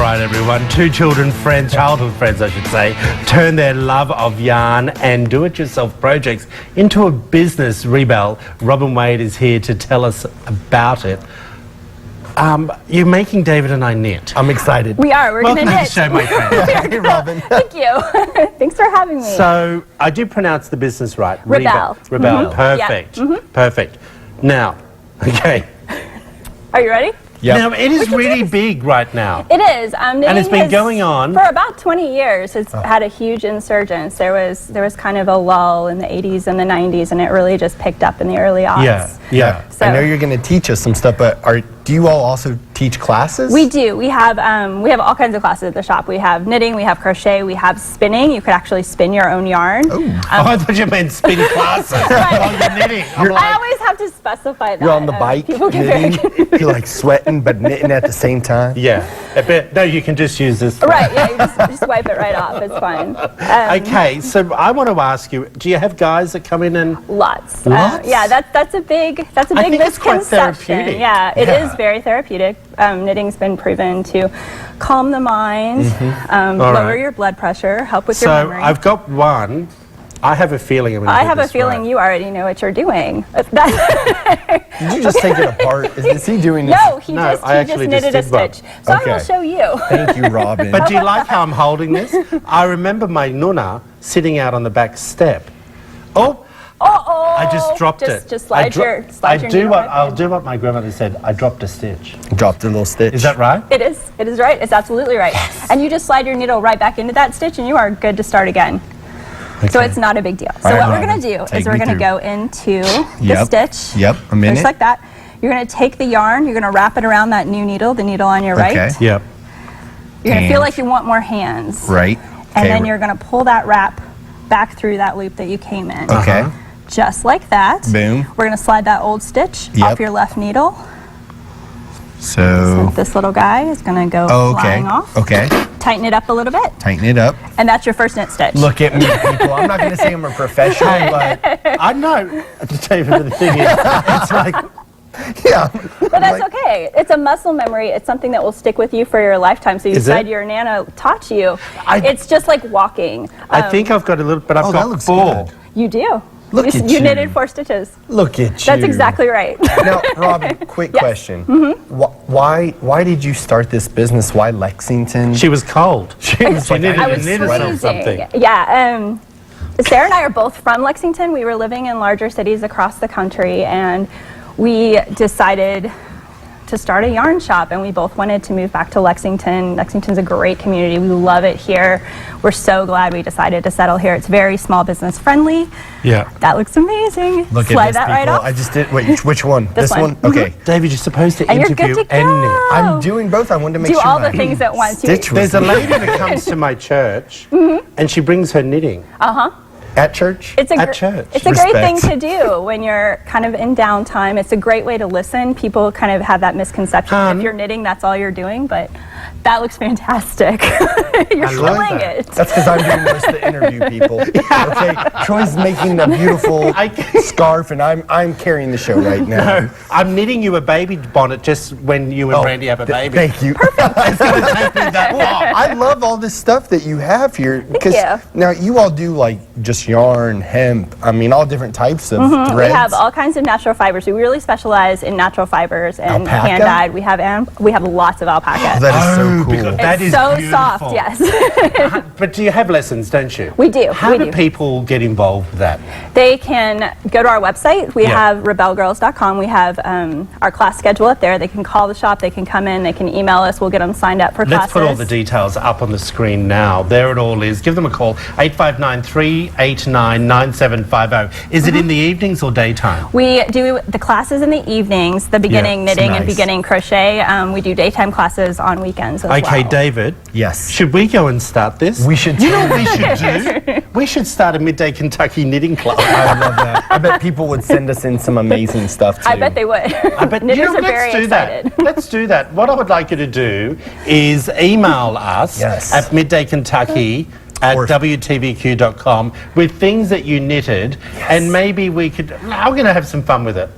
right, everyone. Two childhood friends, I should say, turn their love of yarn and do-it-yourself projects into a business. ReBelle, Robin Wade is here to tell us about it. You're making David and I knit. I'm excited. We are. We're going to knit. Welcome to the show, my friend. Hey, Robin. Thank you. Thanks for having me. So, I do pronounce the business right. ReBelle. ReBelle. Perfect. Yeah. Perfect. Now, okay. Are you ready? Yep. Now, it is really big right now. It is. And it's been going on for about 20 years. It's had a huge insurgence. There was kind of a lull in the 80s and the 90s, and it really just picked up in the early aughts. Yeah. So, I know you're going to teach us some stuff, but do you all also teach classes? We do. We have all kinds of classes at the shop. We have knitting, we have crochet, we have spinning. You could actually spin your own yarn. I thought you meant spin classes. Right. You're knitting. I always have to specify that. You're on the bike People get very knitting. You're like sweating but knitting at the same time. Yeah. No, you can just use this. Right, yeah, you just wipe it right off. It's fine. Okay, so I want to ask you, do you have guys that come in and... Lots. Lots? Yeah, that's a big I think it's quite misconception. therapeutic. Yeah, it is very therapeutic. Knitting's been proven to calm the mind, lower your blood pressure, help with your memory. So I've got one. I have a feeling I'm going to I do have a this feeling right. you already know what you're doing. Did you just take it apart? Is he doing this? No, he just actually knitted just a did one. stitch. So I will Okay. show you. Thank you, Robin. But do you like how I'm holding this? I remember my nuna sitting out on the back step. Oh! I just dropped it. Just slide your needle right I'll in. do what my grandmother said. I dropped a stitch. Dropped a little stitch. Is that right? It is. It is right. It's absolutely right. And you just slide your needle right back into that stitch, and you are good to start again. So it's not a big deal. So All right, what we're Robin, going to do take is we're me going to through. go into the Yep. stitch. Yep, a minute. Just like that. You're going to take the yarn. You're going to wrap it around that new needle, the needle on your right. Okay. Yep. You're going to feel And- like you want more hands. Right. And then you're going to pull that wrap back through that loop that you came in. Okay. Just like that. Boom. We're going to slide that old stitch Yep. off your left needle. So. This little guy is going to go Okay. flying off. Okay. Tighten it up a little bit. Tighten it up. And that's your first knit stitch. Look at me, people. I'm not going to say I'm a professional, but I know. David, the thing is, it's like... yeah. But that's okay. It's a muscle memory. It's something that will stick with you for your lifetime. So you Is it? decide your Nana taught you. I- It's just like walking. I think I've got a little, but I've Oh, that got looks 4. good. You do. Look at You you. knitted 4 stitches. Look at you. That's exactly right. Now, Robin, quick Yes. question. Why did you start this business? Why Lexington? She was cold. She was like, needed I a was knit or freezing. something. Yeah. Sarah and I are both from Lexington. We were living in larger cities across the country, and we decided to start a yarn shop, and we both wanted to move back to Lexington. Lexington's a great community. We love it here. We're so glad we decided to settle here. It's very small business friendly. Yeah. That looks amazing. Look Slide at this, that right people. off. I just did. Wait, which one? This one. Okay. David, you're supposed to And you're interview good to and knit. go. I'm doing both. I wanted to make Do sure all the my things at once. stitch was There's a lady that comes to my church, and she brings her knitting. at church. It's a At church. It's a great thing Respect. to do when you're kind of in downtime. It's a great way to listen. People kind of have that misconception if you're knitting, that's all you're doing, but that looks fantastic. You're I love killing that. it. That's because I'm doing most of the interview, people. Okay, Troy's making a beautiful scarf, and I'm carrying the show right now. No, I'm knitting you a baby bonnet just when you and Brandy have a baby. Thank you. It's going to take me that long. I love all this stuff that you have here because you. now you all do like just yarn, hemp. I mean, all different types of We threads. have all kinds of natural fibers. We really specialize in natural fibers and Alpaca? hand dyed. We have lots of alpaca. That is so cool. because that It's is so beautiful. soft, yes. But you have lessons, don't you? We do, How we do do. people get involved with that? They can go to our website. We Yeah. have rebellegirls.com. We have our class schedule up there. They can call the shop. They can come in. They can email us. We'll get them signed up for Let's classes. put all the details up on the screen now. There it all is. Give them a call, 859-389-9750. Is it in the evenings or daytime? We do the classes in the evenings, the beginning it's knitting and nice. beginning crochet. We do daytime classes on weekends as Okay, well. David, Yes. should we go and start this? We should. You know what we should do? We should start a Midday Kentucky knitting club. I love that. I bet people would send us in some amazing stuff too. I bet they would. I bet, Knitters are let's very do excited. that. Let's do that. What I would like you to do is email us Yes. at middaykentucky@wtvq.com with things that you knitted, and maybe we could. I'm going to have some fun with it.